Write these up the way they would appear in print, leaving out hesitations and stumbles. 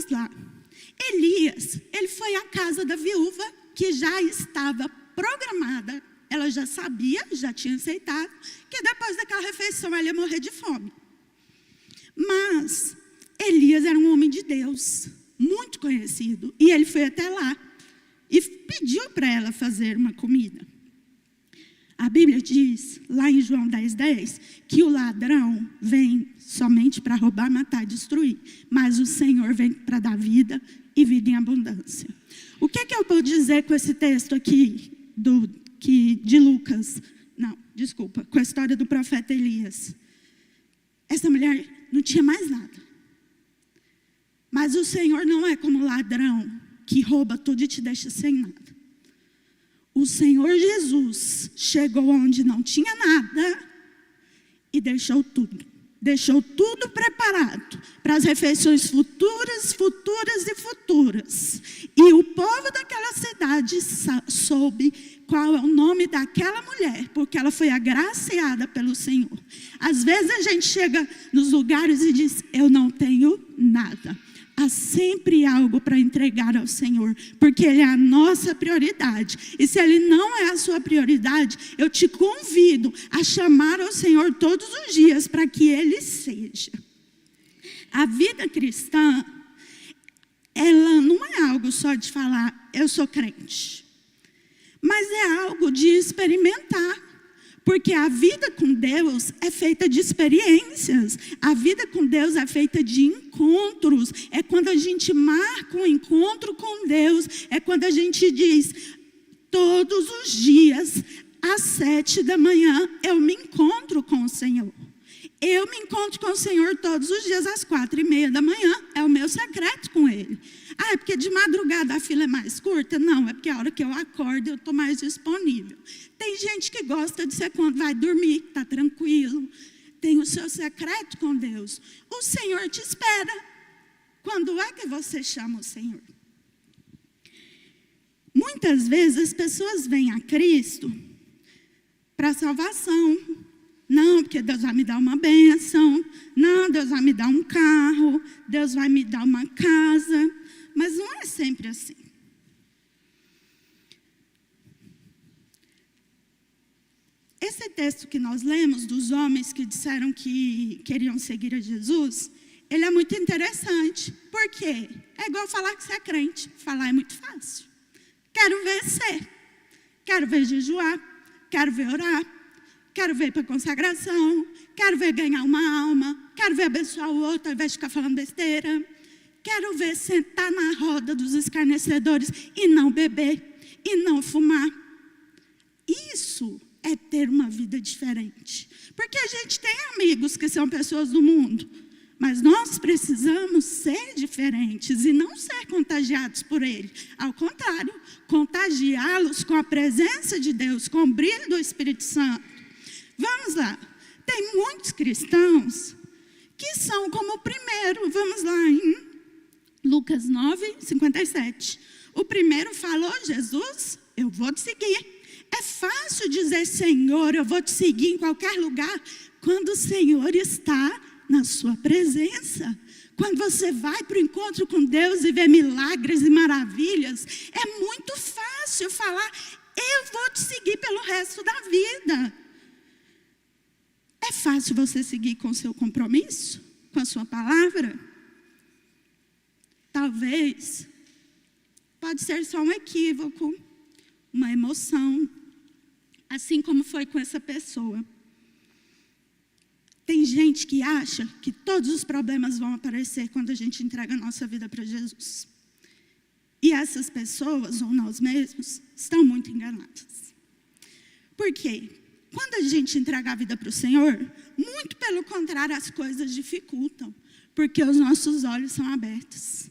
vamos lá. Elias, ele foi à casa da viúva, que já estava programada. Ela já sabia, já tinha aceitado, que depois daquela refeição ela ia morrer de fome. Mas Elias era um homem de Deus, muito conhecido. E ele foi até lá e pediu para ela fazer uma comida. A Bíblia diz, lá em João 10:10, que o ladrão vem somente para roubar, matar e destruir. Mas o Senhor vem para dar vida e vida em abundância. O que eu vou dizer com esse texto aqui de Lucas? Não, desculpa, com a história do profeta Elias. Essa mulher não tinha mais nada. Mas o Senhor não é como ladrão que rouba tudo e te deixa sem nada. O Senhor Jesus chegou onde não tinha nada e deixou tudo. Deixou tudo preparado para as refeições futuras. E o povo daquela cidade soube qual é o nome daquela mulher, porque ela foi agraciada pelo Senhor. Às vezes a gente chega nos lugares e diz, eu não tenho nada. Há sempre algo para entregar ao Senhor, porque Ele é a nossa prioridade. E se Ele não é a sua prioridade, eu te convido a chamar ao Senhor todos os dias para que Ele seja. A vida cristã, ela não é algo só de falar, eu sou crente. Mas é algo de experimentar. Porque a vida com Deus é feita de experiências. A vida com Deus é feita de encontros. É quando a gente marca um encontro com Deus. É quando a gente diz, todos os dias, às 7 da manhã, eu me encontro com o Senhor. Eu me encontro com o Senhor todos os dias, às 4:30 da manhã. É o meu secreto com Ele. Ah, é porque de madrugada a fila é mais curta? Não, é porque a hora que eu acordo eu estou mais disponível. Tem gente que gosta de ser quando vai dormir, está tranquilo. Tem o seu secreto com Deus. O Senhor te espera. Quando é que você chama o Senhor? Muitas vezes as pessoas vêm a Cristo para salvação. Não, porque Deus vai me dar uma bênção. Não, Deus vai me dar um carro. Deus vai me dar uma casa. Mas não é sempre assim. Esse texto que nós lemos dos homens que disseram que queriam seguir a Jesus, ele é muito interessante. Por quê? É igual falar que você é crente. Falar é muito fácil. Quero ver ser. Quero ver jejuar. Quero ver orar. Quero ver para consagração. Quero ver ganhar uma alma. Quero ver abençoar o outro ao invés de ficar falando besteira. Quero ver sentar na roda dos escarnecedores e não beber, e não fumar. Isso é ter uma vida diferente. Porque a gente tem amigos que são pessoas do mundo, mas nós precisamos ser diferentes e não ser contagiados por ele. Ao contrário, contagiá-los com a presença de Deus, com o brilho do Espírito Santo. Vamos lá. Tem muitos cristãos que são como o primeiro. Vamos lá, hein? Lucas 9:57. O primeiro falou, Jesus, eu vou te seguir. É fácil dizer, Senhor, eu vou te seguir em qualquer lugar, quando o Senhor está na sua presença. Quando você vai para o encontro com Deus e vê milagres e maravilhas, é muito fácil falar, eu vou te seguir pelo resto da vida. É fácil você seguir com o seu compromisso, com a sua palavra? Talvez, pode ser só um equívoco, uma emoção, assim como foi com essa pessoa. Tem gente que acha que todos os problemas vão aparecer quando a gente entrega a nossa vida para Jesus. E essas pessoas, ou nós mesmos, estão muito enganadas. Por quê? Quando a gente entrega a vida para o Senhor, muito pelo contrário, as coisas dificultam, porque os nossos olhos são abertos.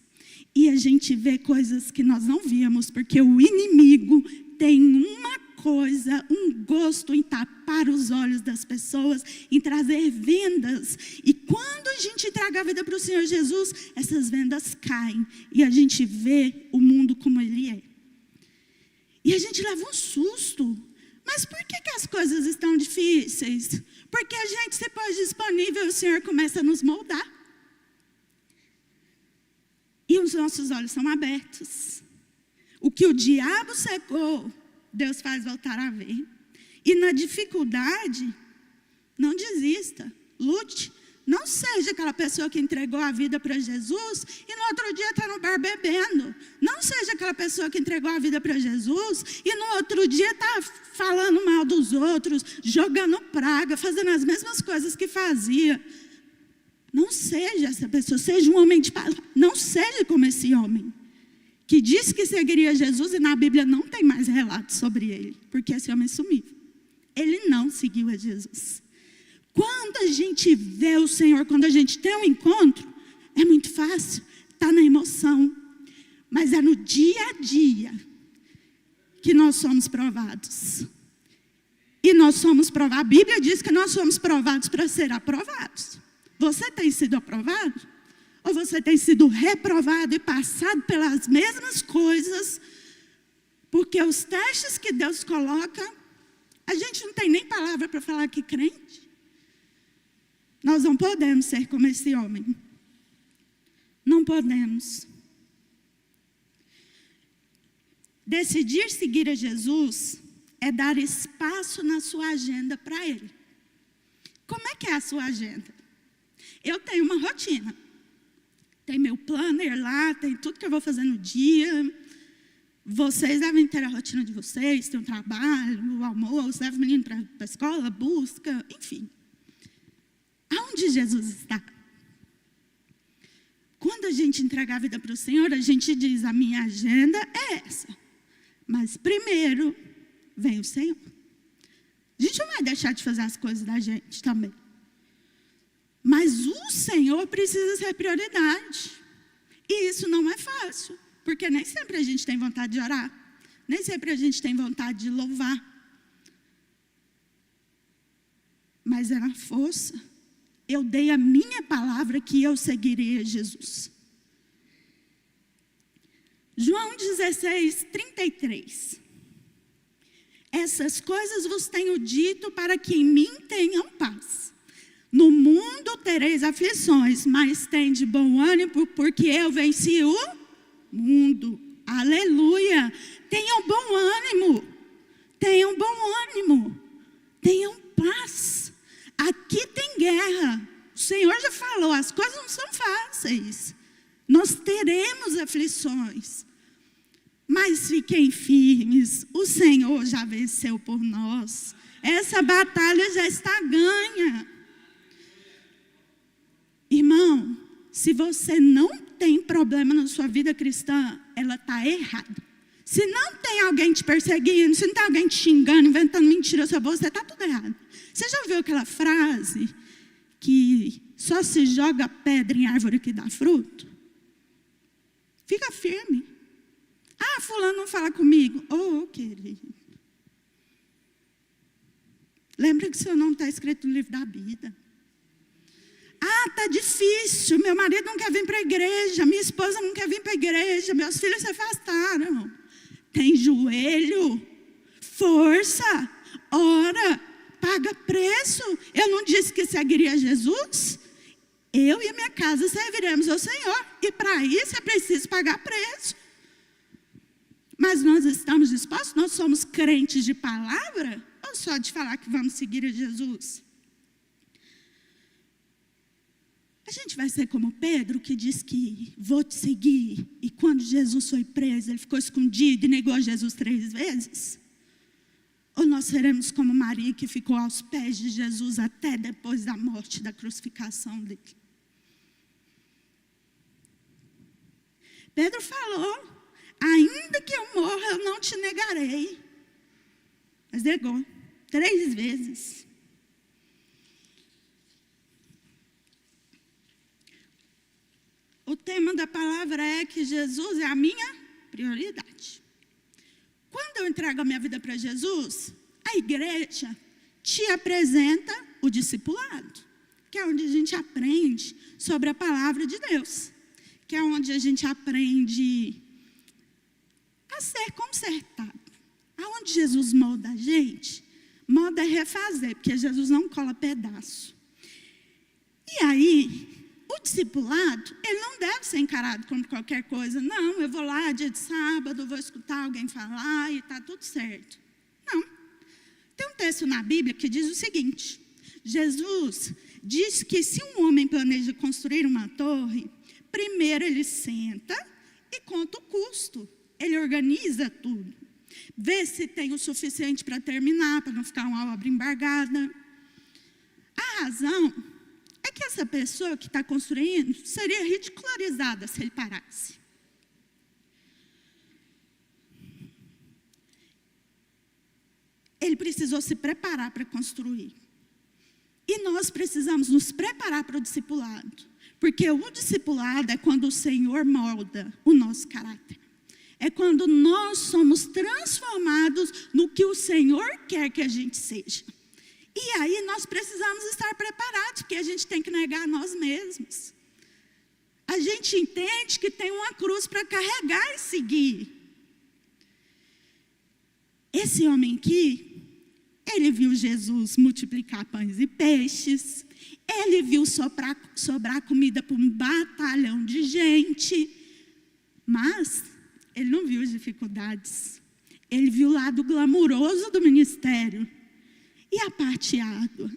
E a gente vê coisas que nós não víamos, porque o inimigo tem uma coisa, um gosto em tapar os olhos das pessoas, em trazer vendas. E quando a gente entrega a vida para o Senhor Jesus, essas vendas caem. E a gente vê o mundo como ele é. E a gente leva um susto. Mas por que as coisas estão difíceis? Porque a gente se pôs disponível e o Senhor começa a nos moldar. E os nossos olhos são abertos. O que o diabo cegou, Deus faz voltar a ver. E na dificuldade, não desista, lute. Não seja aquela pessoa que entregou a vida para Jesus e no outro dia está no bar bebendo. Não seja aquela pessoa que entregou a vida para Jesus e no outro dia está falando mal dos outros, jogando praga, fazendo as mesmas coisas que fazia. Não seja essa pessoa, seja um homem de palavra. Não seja como esse homem, que disse que seguiria Jesus e na Bíblia não tem mais relatos sobre ele, porque esse homem sumiu. Ele não seguiu a Jesus. Quando a gente vê o Senhor, quando a gente tem um encontro, é muito fácil, está na emoção. Mas é no dia a dia que nós somos provados. E nós somos provados, a Bíblia diz que nós somos provados para ser aprovados. Você tem sido aprovado? Ou você tem sido reprovado e passado pelas mesmas coisas? Porque os testes que Deus coloca, a gente não tem nem palavra para falar que crente. Nós não podemos ser como esse homem. Não podemos. Decidir seguir a Jesus é dar espaço na sua agenda para Ele. Como é que é a sua agenda? Eu tenho uma rotina. Tem meu planner lá, tem tudo que eu vou fazer no dia. Vocês devem ter a rotina de vocês, tem um trabalho, o almoço, leva o menino para a escola, busca, enfim. Aonde Jesus está? Quando a gente entrega a vida para o Senhor, a gente diz, a minha agenda é essa. Mas primeiro vem o Senhor. A gente não vai deixar de fazer as coisas da gente também. Mas o Senhor precisa ser prioridade. E isso não é fácil. Porque nem sempre a gente tem vontade de orar. Nem sempre a gente tem vontade de louvar. Mas é na força. Eu dei a minha palavra que eu seguiria Jesus. João 16, 33. Essas coisas vos tenho dito para que em mim tenham paz. No mundo tereis aflições, mas tende bom ânimo, porque eu venci o mundo. Aleluia! Tenham bom ânimo. Tenham bom ânimo. Tenham paz. Aqui tem guerra. O Senhor já falou, as coisas não são fáceis. Nós teremos aflições. Mas fiquem firmes. O Senhor já venceu por nós. Essa batalha já está ganha. Irmão, se você não tem problema na sua vida cristã, ela está errada. Se não tem alguém te perseguindo, se não tem alguém te xingando, inventando mentira sobre você, está tudo errado. Você já ouviu aquela frase que só se joga pedra em árvore que dá fruto? Fica firme. Ah, fulano não fala comigo. Oh, querido. Lembra que o seu nome está escrito no livro da vida. Ah, está difícil. Meu marido não quer vir para a igreja. Minha esposa não quer vir para a igreja. Meus filhos se afastaram. Tem joelho, força, ora, paga preço. Eu não disse que seguiria Jesus? Eu e a minha casa serviremos ao Senhor. E para isso é preciso pagar preço. Mas nós estamos dispostos? Nós somos crentes de palavra? Ou só de falar que vamos seguir a Jesus? A gente vai ser como Pedro, que diz que vou te seguir. E quando Jesus foi preso, ele ficou escondido e negou Jesus 3 vezes? Ou nós seremos como Maria, que ficou aos pés de Jesus até depois da morte, da crucificação dele? Pedro falou, ainda que eu morra, eu não te negarei. Mas negou 3 vezes. O tema da palavra é que Jesus é a minha prioridade. Quando eu entrego a minha vida para Jesus, a igreja te apresenta o discipulado, que é onde a gente aprende sobre a palavra de Deus, que é onde a gente aprende a ser consertado. Aonde Jesus molda a gente, molda é refazer, porque Jesus não cola pedaço. E aí, o discipulado, ele não deve ser encarado como qualquer coisa. Não, eu vou lá dia de sábado, vou escutar alguém falar e está tudo certo. Não. Tem um texto na Bíblia que diz o seguinte: Jesus diz que se um homem planeja construir uma torre, primeiro ele senta e conta o custo. Ele organiza tudo. Vê se tem o suficiente para terminar, para não ficar uma obra embargada. A razão é que essa pessoa que está construindo seria ridicularizada se ele parasse. Ele precisou se preparar para construir. E nós precisamos nos preparar para o discipulado. Porque o discipulado é quando o Senhor molda o nosso caráter. É quando nós somos transformados no que o Senhor quer que a gente seja. E aí nós precisamos estar preparados, porque a gente tem que negar nós mesmos. A gente entende que tem uma cruz para carregar e seguir. Esse homem aqui, ele viu Jesus multiplicar pães e peixes. Ele viu sobrar comida para um batalhão de gente. Mas ele não viu as dificuldades. Ele viu o lado glamuroso do ministério. E a parte árdua?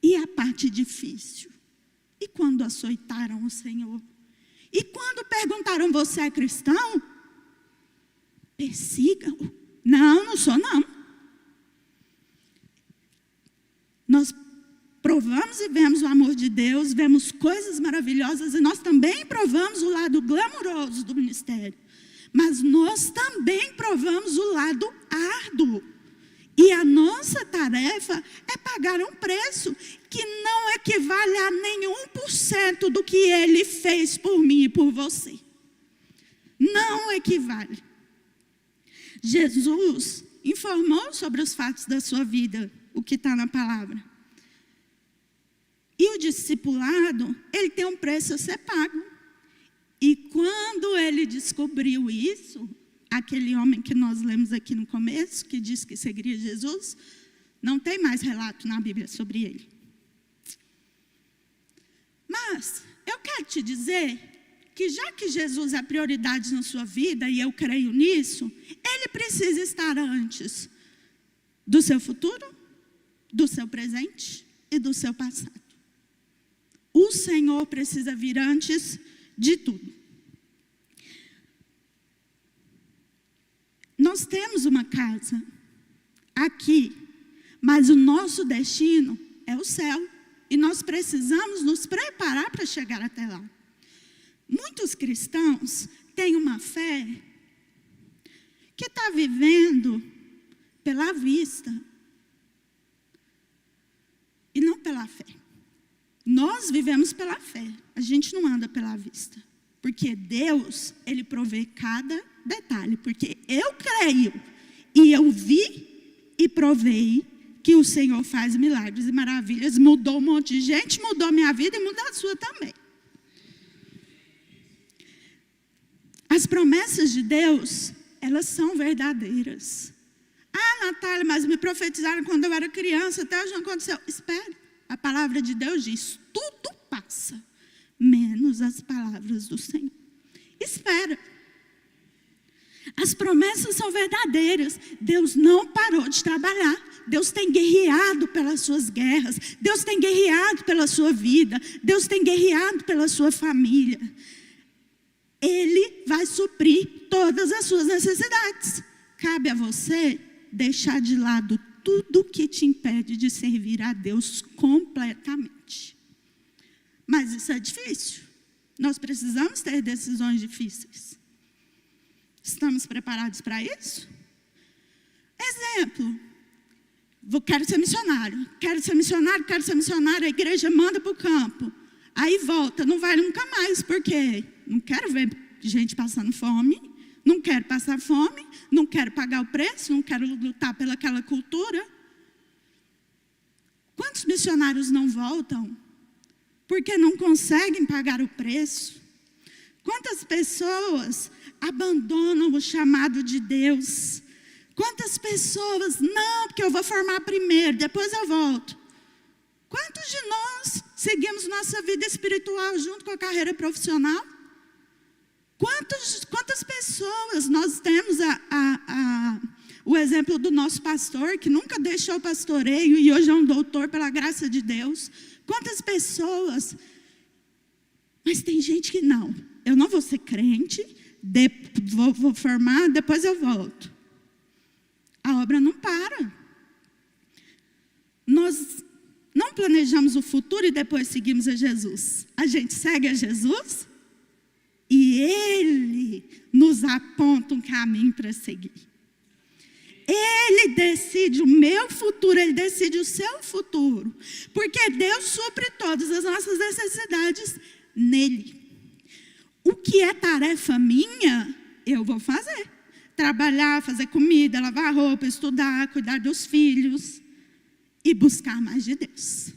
E a parte difícil? E quando açoitaram o Senhor? E quando perguntaram, você é cristão? Persigam-o. Não, não sou não. Nós provamos e vemos o amor de Deus, vemos coisas maravilhosas, e nós também provamos o lado glamuroso do ministério. Mas nós também provamos o lado árduo. E a nossa tarefa é pagar um preço que não equivale a nenhum % do que Ele fez por mim e por você. Não equivale. Jesus informou sobre os fatos da sua vida, o que está na palavra. E o discipulado, ele tem um preço a ser pago. E quando ele descobriu isso, aquele homem que nós lemos aqui no começo, que disse que seguiria Jesus, não tem mais relato na Bíblia sobre ele. Mas eu quero te dizer que já que Jesus é prioridade na sua vida, e eu creio nisso, ele precisa estar antes do seu futuro, do seu presente e do seu passado. O Senhor precisa vir antes de tudo. Nós temos uma casa aqui, mas o nosso destino é o céu. E nós precisamos nos preparar para chegar até lá. Muitos cristãos têm uma fé que está vivendo pela vista e não pela fé. Nós vivemos pela fé, a gente não anda pela vista. Porque Deus, Ele provê cada detalhe. Porque eu creio e eu vi e provei que o Senhor faz milagres e maravilhas. Mudou um monte de gente, mudou a minha vida e mudou a sua também. As promessas de Deus, elas são verdadeiras. Ah, Natália, mas me profetizaram quando eu era criança, até hoje não aconteceu. Espere, a palavra de Deus diz, tudo passa, menos as palavras do Senhor. Espera. As promessas são verdadeiras. Deus não parou de trabalhar. Deus tem guerreado pelas suas guerras. Deus tem guerreado pela sua vida. Deus tem guerreado pela sua família. Ele vai suprir todas as suas necessidades. Cabe a você deixar de lado tudo que te impede de servir a Deus completamente. Mas isso é difícil. Nós precisamos ter decisões difíceis. Estamos preparados para isso? Exemplo. Quero ser missionário. Quero ser missionário, quero ser missionário. A igreja manda para o campo. Aí volta, não vai nunca mais. Por quê? Não quero ver gente passando fome. Não quero passar fome. Não quero pagar o preço. Não quero lutar pelaquela cultura. Quantos missionários não voltam? Porque não conseguem pagar o preço. Quantas pessoas abandonam o chamado de Deus? Quantas pessoas, não, porque eu vou formar primeiro, depois eu volto. Quantos de nós seguimos nossa vida espiritual junto com a carreira profissional. Quantas pessoas nós temos o exemplo do nosso pastor, que nunca deixou o pastoreio e hoje é um doutor pela graça de Deus. Quantas pessoas, mas tem gente que não. Eu não vou ser crente, vou formar, depois eu volto. A obra não para. Nós não planejamos o futuro e depois seguimos a Jesus. A gente segue a Jesus e Ele nos aponta um caminho para seguir. Ele decide o meu futuro, Ele decide o seu futuro. Porque Deus supre todas as nossas necessidades nele. O que é tarefa minha, eu vou fazer. Trabalhar, fazer comida, lavar roupa, estudar, cuidar dos filhos e buscar mais de Deus.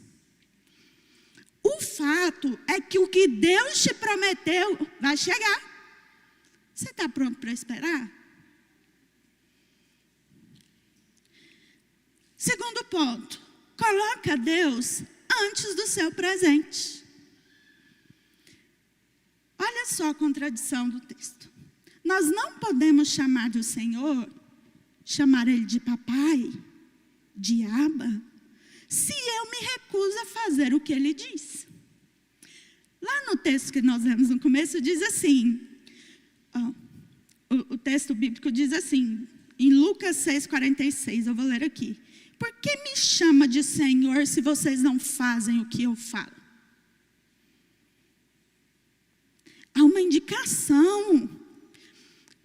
O fato é que o que Deus te prometeu vai chegar. Você está pronto para esperar? Segundo ponto, coloca Deus antes do seu presente. Olha só a contradição do texto. Nós não podemos chamar do Senhor, chamar Ele de papai, de Abba, se eu me recuso a fazer o que Ele diz. Lá no texto que nós lemos no começo, diz assim, o texto bíblico diz assim, em Lucas 6,46, eu vou ler aqui. Por que me chama de Senhor se vocês não fazem o que eu falo? Há uma indicação.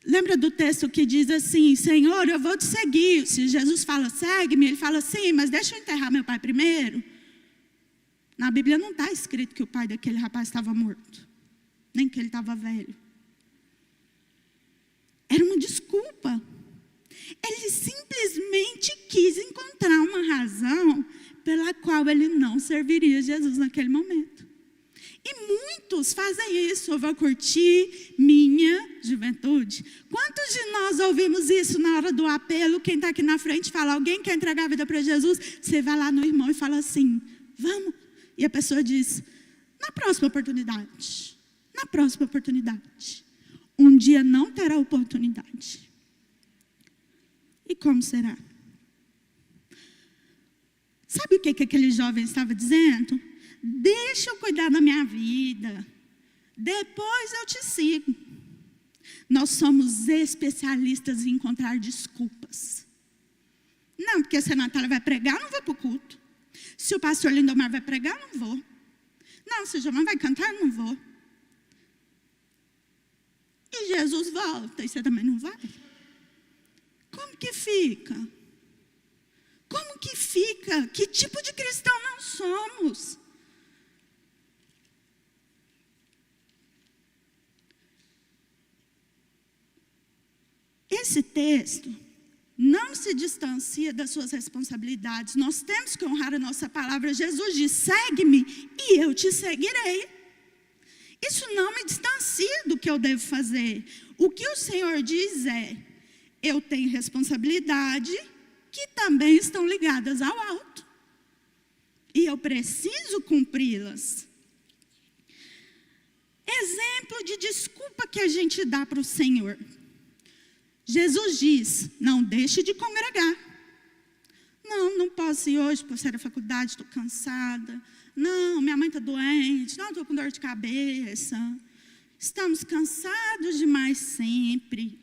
Lembra do texto que diz assim, Senhor, eu vou te seguir. Se Jesus fala, segue-me, ele fala, sim, mas deixa eu enterrar meu pai primeiro. Na Bíblia não está escrito que o pai daquele rapaz estava morto, nem que ele estava velho. Era uma desculpa. Ele simplesmente quis encontrar uma razão pela qual ele não serviria Jesus naquele momento. E muitos fazem isso. Eu vou curtir minha juventude. Quantos de nós ouvimos isso na hora do apelo? Quem está aqui na frente fala, alguém quer entregar a vida para Jesus? Você vai lá no irmão e fala assim, vamos. E a pessoa diz, na próxima oportunidade. Na próxima oportunidade. Um dia não terá oportunidade. E como será? Sabe o que aquele jovem estava dizendo? Deixa eu cuidar da minha vida. Depois eu te sigo. Nós somos especialistas em encontrar desculpas. Não, porque se a Natália vai pregar, eu não vou para o culto. Se o pastor Lindomar vai pregar, eu não vou. Não, se o João vai cantar, eu não vou. E Jesus volta, e você também não vai? Como que fica? Como que fica? Que tipo de cristão nós somos? Esse texto não se distancia das suas responsabilidades. Nós temos que honrar a nossa palavra. Jesus diz, segue-me e eu te seguirei. Isso não me distancia do que eu devo fazer. O que o Senhor diz é, eu tenho responsabilidade que também estão ligadas ao alto. E eu preciso cumpri-las. Exemplo de desculpa que a gente dá para o Senhor. Jesus diz, não deixe de congregar. Não posso ir hoje para sair da faculdade, estou cansada. Não, minha mãe está doente, não, estou com dor de cabeça. Estamos cansados demais sempre.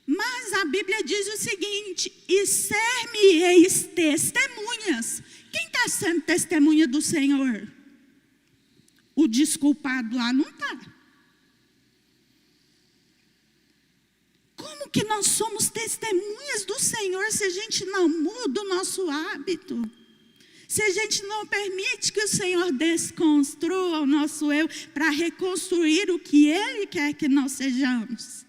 Mas a Bíblia diz o seguinte, e ser-me-eis testemunhas. Quem está sendo testemunha do Senhor? O desculpado lá não está. Como que nós somos testemunhas do Senhor se a gente não muda o nosso hábito? Se a gente não permite que o Senhor desconstrua o nosso eu para reconstruir o que Ele quer que nós sejamos?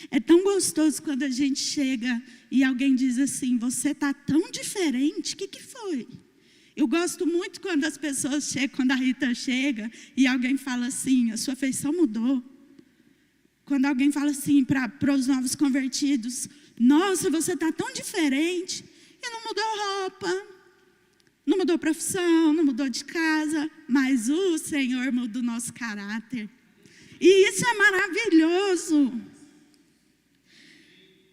É tão gostoso quando a gente chega e alguém diz assim, você está tão diferente, o que foi? Eu gosto muito quando as pessoas chegam, quando a Rita chega e alguém fala assim, a sua feição mudou. Quando alguém fala assim para os novos convertidos, nossa, você está tão diferente, e não mudou roupa, Não mudou profissão, não mudou de casa, mas o Senhor muda o nosso caráter. E isso é maravilhoso.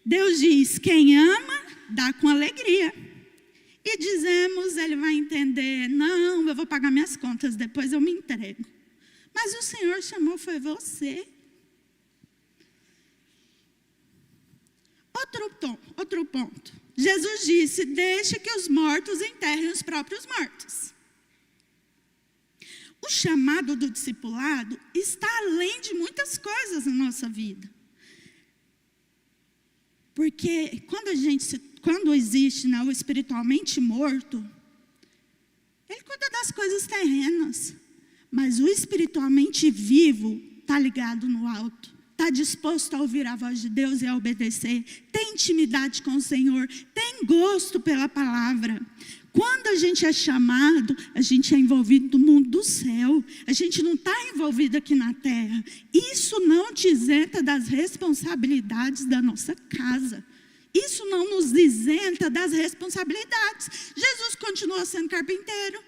Deus diz, quem ama, dá com alegria. E dizemos, ele vai entender, não, eu vou pagar minhas contas, depois eu me entrego. Mas o Senhor chamou, foi você. Outro ponto. Jesus disse, deixe que os mortos enterrem os próprios mortos. O chamado do discipulado está além de muitas coisas na nossa vida. Porque quando existe o espiritualmente morto, ele cuida das coisas terrenas. Mas o espiritualmente vivo está ligado no alto. Está disposto a ouvir a voz de Deus e a obedecer. Tem intimidade com o Senhor. Tem gosto pela palavra. Quando a gente é chamado, a gente é envolvido no mundo do céu. A gente não está envolvido aqui na terra. Isso não te isenta das responsabilidades da nossa casa. Isso não nos isenta das responsabilidades. Jesus continua sendo carpinteiro.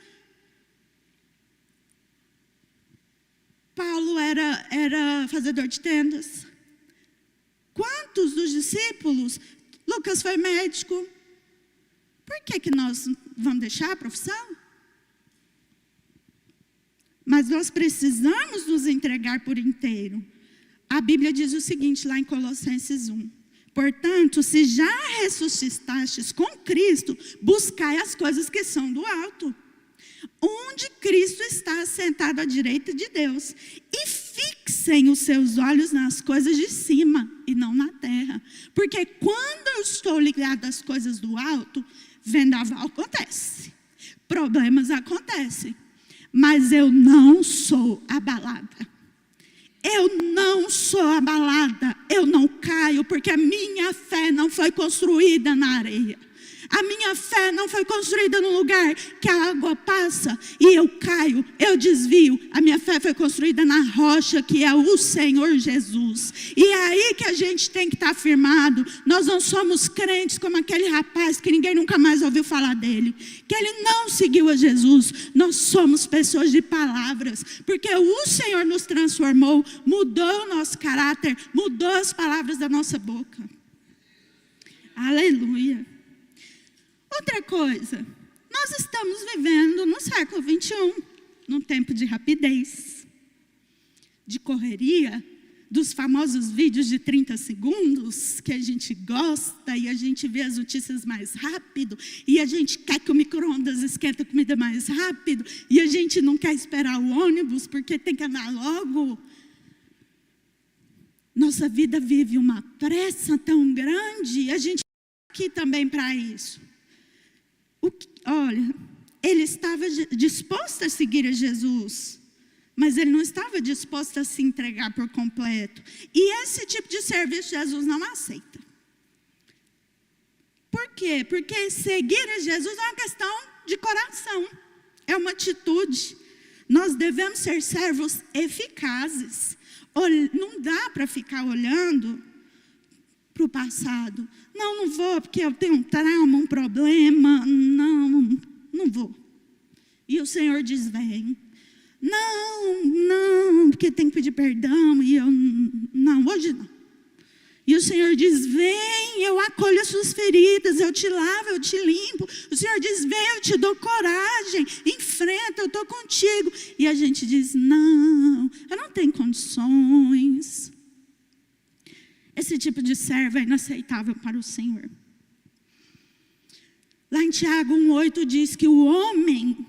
Paulo era fazedor de tendas. Quantos dos discípulos? Lucas foi médico. Por que nós vamos deixar a profissão? Mas nós precisamos nos entregar por inteiro. A Bíblia diz o seguinte, lá em Colossenses 1. Portanto, se já ressuscitastes com Cristo, buscai as coisas que são do alto, onde Cristo está sentado à direita de Deus. E fixem os seus olhos nas coisas de cima e não na terra. Porque quando eu estou ligado às coisas do alto, vendaval acontece, problemas acontecem, mas eu não sou abalada. Eu não sou abalada, eu não caio, porque a minha fé não foi construída na areia. A minha fé não foi construída num lugar que a água passa e eu caio, eu desvio. A minha fé foi construída na rocha que é o Senhor Jesus. E é aí que a gente tem que estar firmado. Nós não somos crentes como aquele rapaz que ninguém nunca mais ouviu falar dele. Que ele não seguiu a Jesus. Nós somos pessoas de palavras. Porque o Senhor nos transformou, mudou o nosso caráter, mudou as palavras da nossa boca. Aleluia. Outra coisa, nós estamos vivendo no século 21, num tempo de rapidez, de correria, dos famosos vídeos de 30 segundos, que a gente gosta e a gente vê as notícias mais rápido, e a gente quer que o micro-ondas esquenta a comida mais rápido, e a gente não quer esperar o ônibus porque tem que andar logo. Nossa vida vive uma pressa tão grande, e a gente está aqui também para isso. Olha, ele estava disposto a seguir a Jesus, mas ele não estava disposto a se entregar por completo. E esse tipo de serviço Jesus não aceita. Por quê? Porque seguir a Jesus é uma questão de coração, é uma atitude. Nós devemos ser servos eficazes. Não dá para ficar olhando para o passado. Não vou porque eu tenho um trauma, um problema. Não vou. E o Senhor diz, vem. Não, porque tem que pedir perdão. E eu, não, hoje não. E o Senhor diz, vem, eu acolho as suas feridas, eu te lavo, eu te limpo. O Senhor diz, vem, eu te dou coragem, enfrenta, eu estou contigo. E a gente diz, não, eu não tenho condições. Esse tipo de servo é inaceitável para o Senhor. Lá em Tiago 1,8 diz que o homem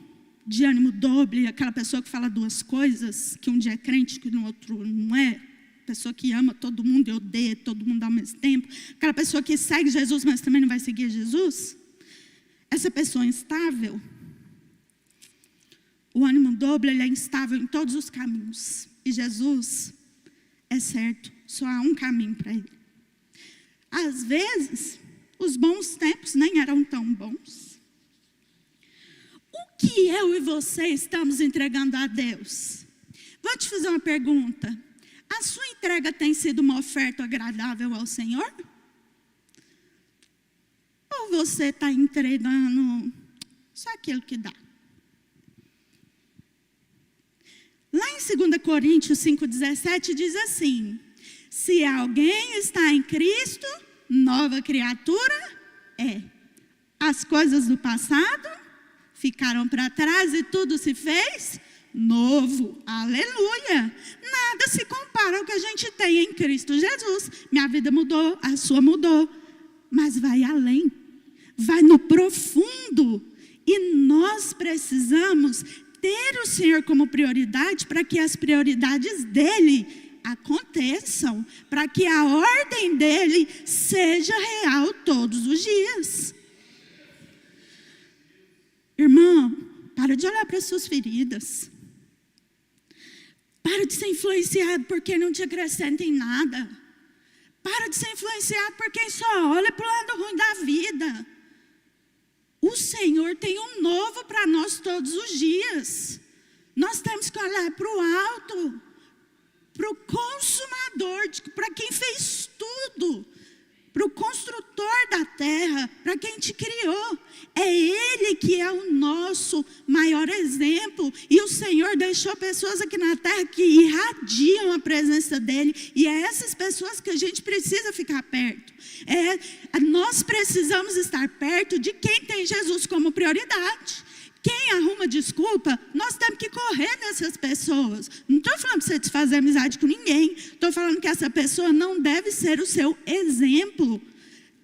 de ânimo dobre, aquela pessoa que fala duas coisas, que um dia é crente, que no outro não é, pessoa que ama todo mundo e odeia todo mundo ao mesmo tempo, aquela pessoa que segue Jesus, mas também não vai seguir Jesus, essa pessoa é instável. O ânimo dobre, ele é instável em todos os caminhos. E Jesus é certo, só há um caminho para ele. Às vezes, os bons tempos nem eram tão bons. O que eu e você estamos entregando a Deus? Vou te fazer uma pergunta. A sua entrega tem sido uma oferta agradável ao Senhor? Ou você está entregando Só aquilo que dá. Lá em 2 Coríntios 5,17 diz assim: se alguém está em Cristo, nova criatura é. As coisas do passado ficaram para trás e tudo se fez novo. Aleluia! Nada se compara ao que a gente tem em Cristo Jesus. Minha vida mudou, a sua mudou. Mas vai além. Vai no profundo. E nós precisamos ter o Senhor como prioridade para que as prioridades dele aconteçam. Para que a ordem dele seja real todos os dias. Irmão, para de olhar para as suas feridas. Para de ser influenciado por quem não te acrescenta em nada. Para de ser influenciado por quem só olha para o lado ruim da vida. O Senhor tem um novo para nós todos os dias. Nós temos que olhar para o alto, para o consumador, para quem fez tudo, para o construtor da terra, para quem te criou. É Ele que é o nosso maior exemplo. E o Senhor deixou pessoas aqui na terra que irradiam a presença dEle. E é essas pessoas que a gente precisa ficar perto. Nós precisamos estar perto de quem tem Jesus como prioridade. Quem arruma desculpa, nós temos que correr dessas pessoas. Não estou falando para você desfazer amizade com ninguém. Estou falando que essa pessoa não deve ser o seu exemplo.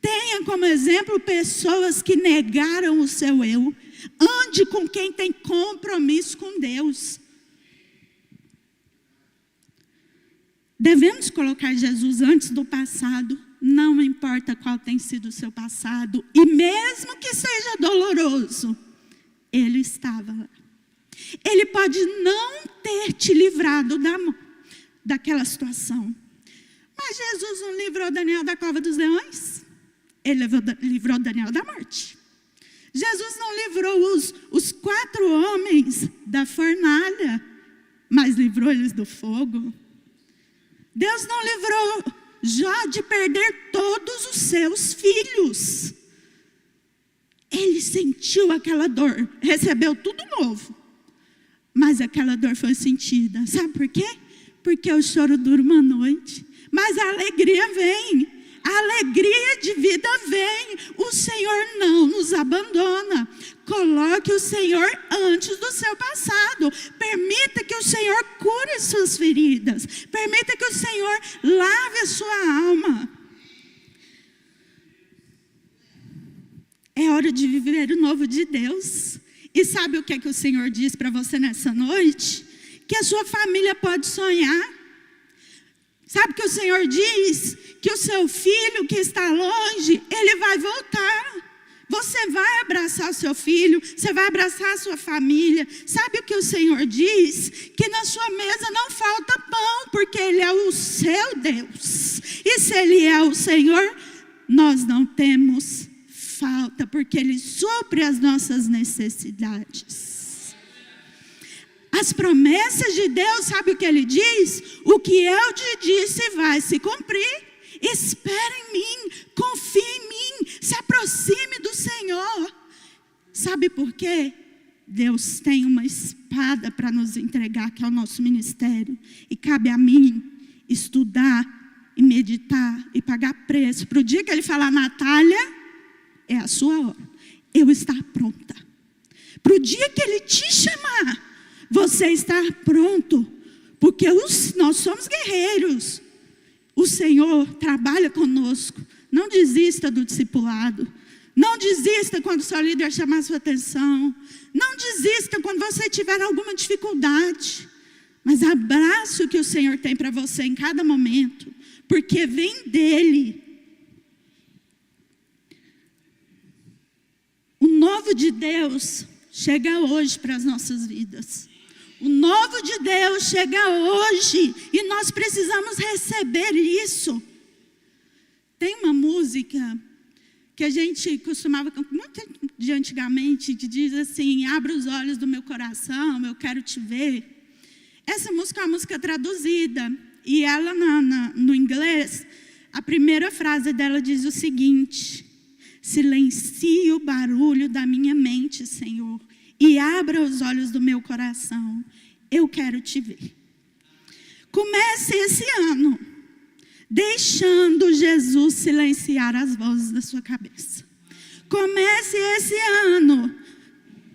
Tenha como exemplo pessoas que negaram o seu eu. Ande com quem tem compromisso com Deus. Devemos colocar Jesus antes do passado. Não importa qual tem sido o seu passado. E mesmo que seja doloroso, Ele estava lá. Ele pode não ter te livrado daquela situação. Mas Jesus não livrou Daniel da cova dos leões? Ele livrou Daniel da morte. Jesus não livrou os 4 homens da fornalha, mas livrou eles do fogo. Deus não livrou Jó de perder todos os seus filhos. Ele sentiu aquela dor, recebeu tudo novo, mas aquela dor foi sentida. Sabe por quê? Porque o choro dura uma noite, mas a alegria vem. A alegria de vida vem. O Senhor não nos abandona. Coloque o Senhor antes do seu passado. Permita que o Senhor cure suas feridas. Permita que o Senhor lave a sua alma. É hora de viver o novo de Deus. E sabe o que é que o Senhor diz para você nessa noite? Que a sua família pode sonhar. Sabe que o Senhor diz que o seu filho que está longe, ele vai voltar. Você vai abraçar o seu filho, você vai abraçar a sua família. Sabe o que o Senhor diz? Que na sua mesa não falta pão, porque Ele é o seu Deus. E se Ele é o Senhor, nós não temos falta, porque Ele supre as nossas necessidades. As promessas de Deus, sabe o que Ele diz? O que eu te disse vai se cumprir. Espere em mim, confie em mim, se aproxime do Senhor. Sabe por quê? Deus tem uma espada para nos entregar, que é o nosso ministério. E cabe a mim estudar e meditar e pagar preço. Para o dia que Ele falar, Natália, é a sua hora. Eu estar pronta. Para o dia que Ele te chamar, você estar pronto, porque nós somos guerreiros. O Senhor trabalha conosco. Não desista do discipulado. Não desista quando o seu líder chamar a sua atenção. Não desista quando você tiver alguma dificuldade. Mas abrace o que o Senhor tem para você em cada momento, porque vem dEle. O novo de Deus chega hoje para as nossas vidas. O novo de Deus chega hoje e nós precisamos receber isso. Tem uma música que a gente costumava cantar muito de antigamente, que diz assim: abra os olhos do meu coração, eu quero te ver. Essa música é uma música traduzida e ela no inglês, a primeira frase dela diz o seguinte: Silencie o barulho da minha mente, Senhor, e abra os olhos do meu coração. Eu quero te ver. Comece esse ano deixando Jesus silenciar as vozes da sua cabeça. Comece esse ano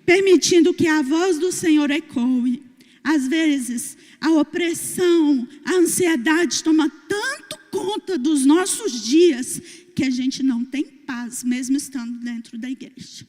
permitindo que a voz do Senhor ecoe. Às vezes, a opressão, a ansiedade toma tanto conta dos nossos dias que a gente não tem paz, mesmo estando dentro da igreja.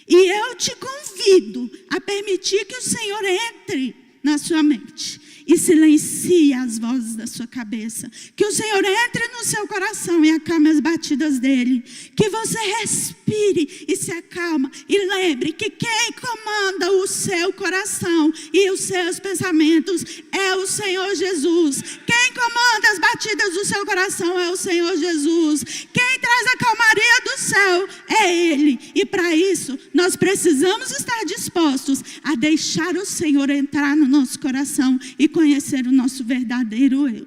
E eu te convido a permitir que o Senhor entre na sua mente e silencie as vozes da sua cabeça. Que o Senhor entre no seu coração e acalme as batidas dele. Que você respire e se acalma. E lembre que quem comanda o seu coração e os seus pensamentos é o Senhor Jesus. Quem comanda as batidas do seu coração é o Senhor Jesus. Quem traz a calmaria do céu é Ele. E para isso, nós precisamos estar dispostos a deixar o Senhor entrar no nosso coração e conhecer o nosso verdadeiro eu.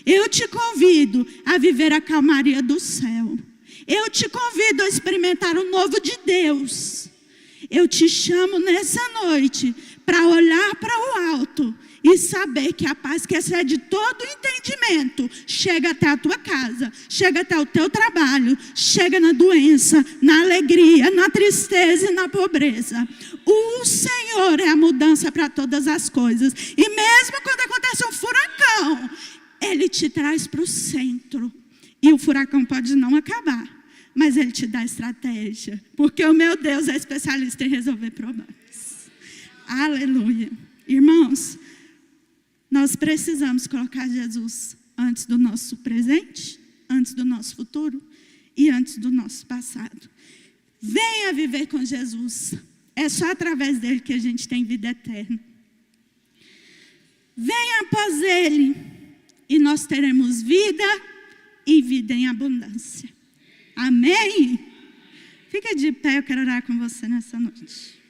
Eu te convido a viver a calmaria do céu. Eu te convido a experimentar o novo de Deus. Eu te chamo nessa noite para olhar para o alto e saber que a paz que excede todo entendimento chega até a tua casa, chega até o teu trabalho, chega na doença, na alegria, na tristeza e na pobreza. O Senhor é a mudança para todas as coisas. E mesmo quando acontece um furacão, Ele te traz para o centro. E o furacão pode não acabar, mas Ele te dá estratégia. Porque o meu Deus é especialista em resolver problemas. Aleluia. Irmãos, nós precisamos colocar Jesus antes do nosso presente, antes do nosso futuro e antes do nosso passado. Venha viver com Jesus. É só através dele que a gente tem vida eterna. Venha após ele e nós teremos vida e vida em abundância. Amém? Fica de pé, eu quero orar com você nessa noite.